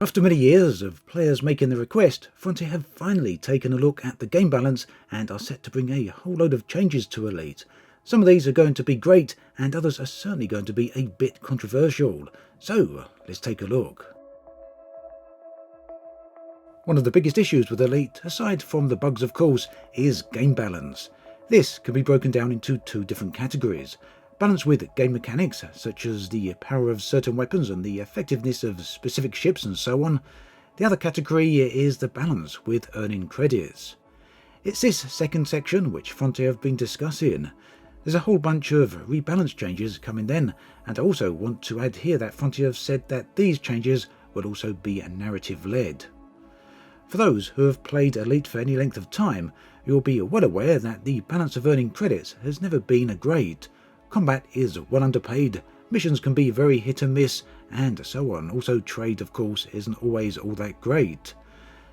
After many years of players making the request, Frontier have finally taken a look at the game balance and are set to bring a whole load of changes to Elite. Some of these are going to be great and others are certainly going to be a bit controversial. So let's take a look. One of the biggest issues with Elite, aside from the bugs of course, is game balance. This can be broken down into two different categories. Balance with game mechanics, such as the power of certain weapons and the effectiveness of specific ships and so on. The other category is the balance with earning credits. It's this second section which Frontier have been discussing. There's a whole bunch of rebalance changes coming then, and I also want to add here that Frontier have said that these changes will also be narrative-led. For those who have played Elite for any length of time, you'll be well aware that the balance of earning credits has never been great. Combat is well underpaid, missions can be very hit and miss, and so on. Also trade, of course, isn't always all that great.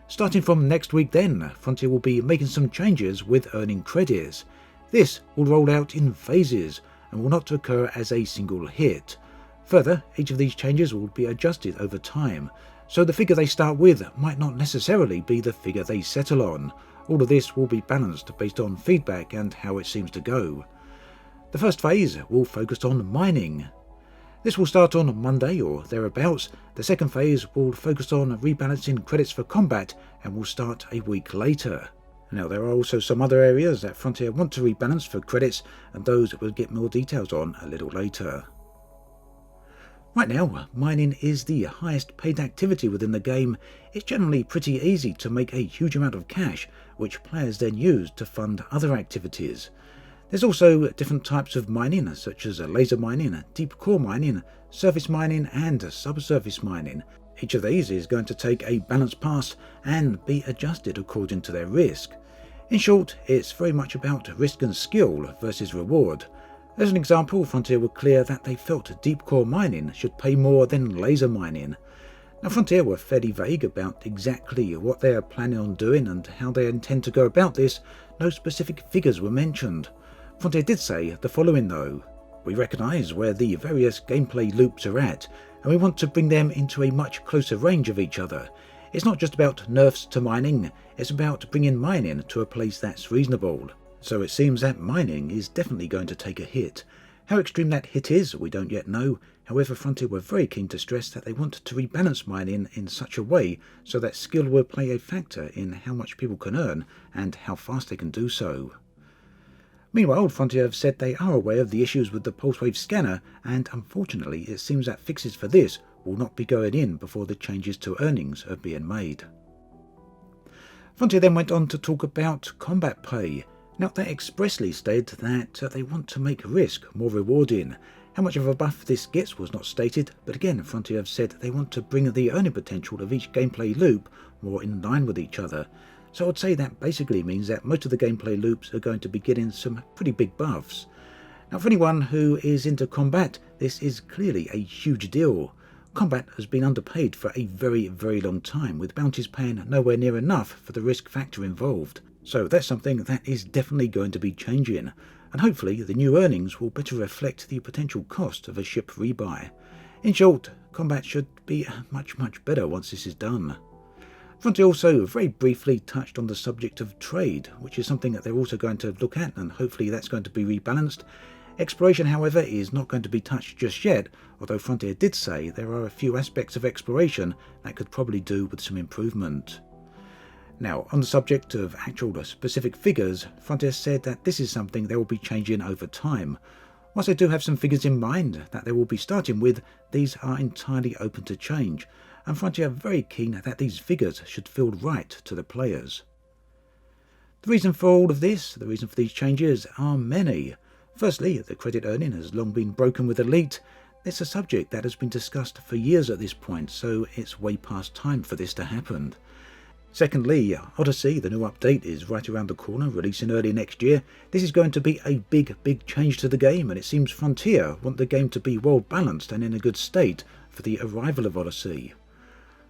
Starting from next week then, Frontier will be making some changes with earning credits. This will roll out in phases and will not occur as a single hit. Further, each of these changes will be adjusted over time, so the figure they start with might not necessarily be the figure they settle on. All of this will be balanced based on feedback and how it seems to go. The first phase will focus on mining. This will start on Monday or thereabouts. The second phase will focus on rebalancing credits for combat and will start a week later. Now there are also some other areas that Frontier want to rebalance for credits, and those we'll get more details on a little later. Right now, mining is the highest paid activity within the game. It's generally pretty easy to make a huge amount of cash, which players then use to fund other activities. There's also different types of mining, such as laser mining, deep core mining, surface mining and subsurface mining. Each of these is going to take a balanced pass and be adjusted according to their risk. In short, it's very much about risk and skill versus reward. As an example, Frontier were clear that they felt deep core mining should pay more than laser mining. Now Frontier were fairly vague about exactly what they are planning on doing and how they intend to go about this. No specific figures were mentioned. Frontier did say the following though: "We recognise where the various gameplay loops are at, and we want to bring them into a much closer range of each other. It's not just about nerfs to mining, it's about bringing mining to a place that's reasonable." So it seems that mining is definitely going to take a hit. How extreme that hit is, we don't yet know. However, Frontier were very keen to stress that they want to rebalance mining in such a way so that skill will play a factor in how much people can earn and how fast they can do so. Meanwhile, Frontier have said they are aware of the issues with the Pulsewave scanner, and unfortunately it seems that fixes for this will not be going in before the changes to earnings are being made. Frontier then went on to talk about combat pay. Now they expressly stated that they want to make risk more rewarding. How much of a buff this gets was not stated, but again Frontier have said they want to bring the earning potential of each gameplay loop more in line with each other. So I'd say that basically means that most of the gameplay loops are going to be getting some pretty big buffs. Now for anyone who is into combat, this is clearly a huge deal. Combat has been underpaid for a very, very long time, with bounties paying nowhere near enough for the risk factor involved. So that's something that is definitely going to be changing, and hopefully the new earnings will better reflect the potential cost of a ship rebuy. In short, combat should be much better once this is done. Frontier also very briefly touched on the subject of trade, which is something that they're also going to look at, and hopefully that's going to be rebalanced. Exploration, however, is not going to be touched just yet, although Frontier did say there are a few aspects of exploration that could probably do with some improvement. Now, on the subject of actual specific figures, Frontier said that this is something they will be changing over time. Whilst they do have some figures in mind that they will be starting with, these are entirely open to change, and Frontier are very keen that these figures should feel right to the players. The reason for all of this, the reason for these changes, are many. Firstly, the credit earning has long been broken with Elite. It's a subject that has been discussed for years at this point, so it's way past time for this to happen. Secondly, Odyssey, the new update, is right around the corner, releasing early next year. This is going to be a big change to the game, and it seems Frontier want the game to be well balanced and in a good state for the arrival of Odyssey.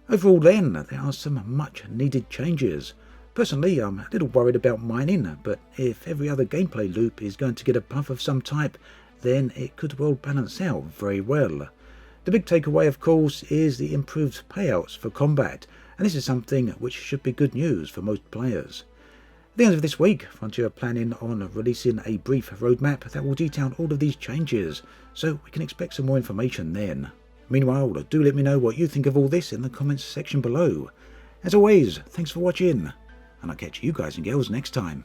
Overall then, there are some much needed changes. Personally, I'm a little worried about mining, but if every other gameplay loop is going to get a buff of some type, then it could well balance out very well. The big takeaway, of course, is the improved payouts for combat, and this is something which should be good news for most players. At the end of this week, Frontier are planning on releasing a brief roadmap that will detail all of these changes, so we can expect some more information then. Meanwhile, do let me know what you think of all this in the comments section below. As always, thanks for watching, and I'll catch you guys and girls next time.